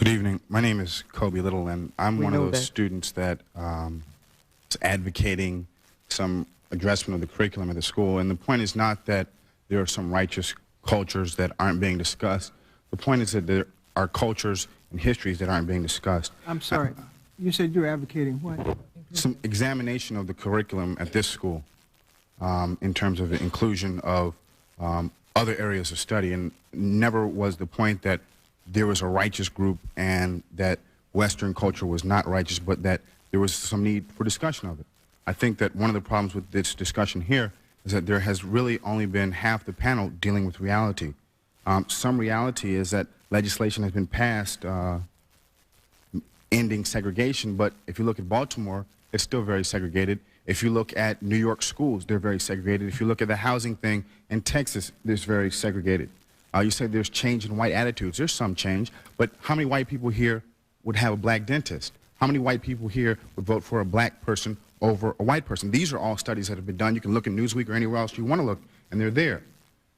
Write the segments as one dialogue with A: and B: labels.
A: Good evening. My name is Kobe Little, and I'm one of those students that is advocating some addressment of the curriculum at the school. And the point is not that there are some righteous cultures that aren't being discussed. The point is that there are cultures and histories that aren't being discussed.
B: I'm sorry. You said you're advocating what?
A: Some examination of the curriculum at this school in terms of the inclusion of other areas of study. And never was the point that there was a righteous group and that Western culture was not righteous, but that there was some need for discussion of it. I think that one of the problems with this discussion here is that there has really only been half the panel dealing with reality. Some reality is that legislation has been passed ending segregation, but if you look at Baltimore, it's still very segregated. If you look at New York schools, they're very segregated. If you look at the housing thing in Texas, it's very segregated. You say there's change in white attitudes. There's some change, but how many white people here would have a black dentist? How many white people here would vote for a black person over a white person? These are all studies that have been done. You can look in Newsweek or anywhere else you want to look, and they're there.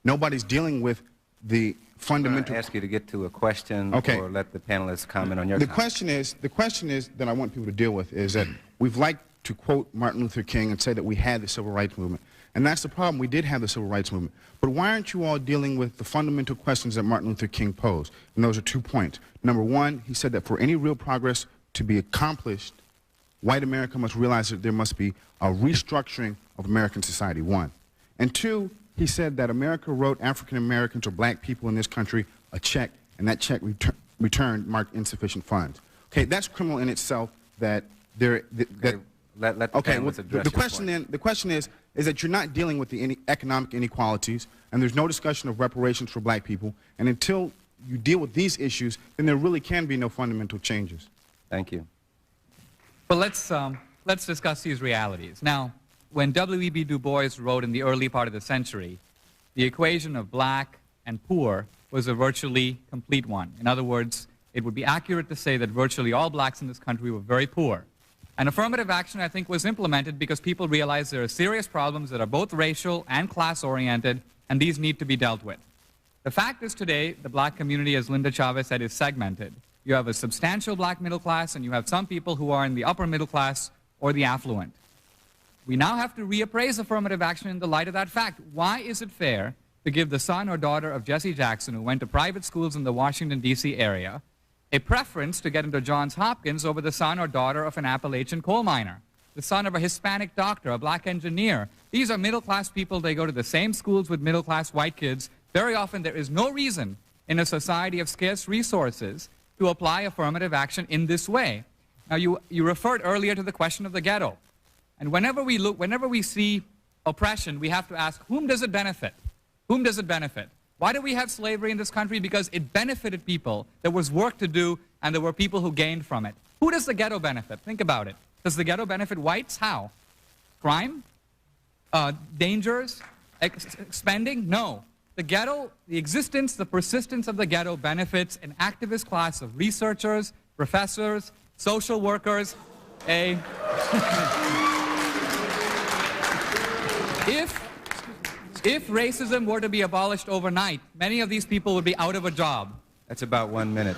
A: Nobody's dealing with the fundamental...
C: I'm ask you to get to a question,
A: okay,
C: or let the panelists comment on your
A: the question is that I want people to deal with is that we've liked to quote Martin Luther King and say that we had the civil rights movement. And that's the problem. We did have the civil rights movement. But why aren't you all dealing with the fundamental questions that Martin Luther King posed? And those are 2 points. Number one, he said that for any real progress to be accomplished, white America must realize that there must be a restructuring of American society, one. And two, he said that America wrote African Americans or black people in this country a check, and that check returned marked insufficient funds. Okay, that's criminal in itself that there...
C: Let the panelists address
A: the question
C: point.
A: the question is that you're not dealing with the economic inequalities, and there's no discussion of reparations for black people, and until you deal with these issues, then there really can be no fundamental changes.
C: Thank you.
D: Well, let's discuss these realities. Now, when W.E.B. Du Bois wrote in the early part of the century, the equation of black and poor was a virtually complete one. In other words, it would be accurate to say that virtually all blacks in this country were very poor. And affirmative action, I think, was implemented because people realized there are serious problems that are both racial and class-oriented, and these need to be dealt with. The fact is today, the black community, as Linda Chavez said, is segmented. You have a substantial black middle class, and you have some people who are in the upper middle class or the affluent. We now have to reappraise affirmative action in the light of that fact. Why is it fair to give the son or daughter of Jesse Jackson, who went to private schools in the Washington, D.C. area, a preference to get into Johns Hopkins over the son or daughter of an Appalachian coal miner, the son of a Hispanic doctor, a black engineer? These are middle-class people. They go to the same schools with middle-class white kids. Very often there is no reason in a society of scarce resources to apply affirmative action in this way. Now, you referred earlier to the question of the ghetto. And whenever we see oppression, we have to ask, whom does it benefit? Whom does it benefit? Why do we have slavery in this country? Because it benefited people. There was work to do, and there were people who gained from it. Who does the ghetto benefit? Think about it. Does the ghetto benefit whites? How? Crime? Dangers? Spending? No. The ghetto, the existence, the persistence of the ghetto benefits an activist class of researchers, professors, social workers, If racism were to be abolished overnight, many of these people would be out of a job.
C: That's about 1 minute.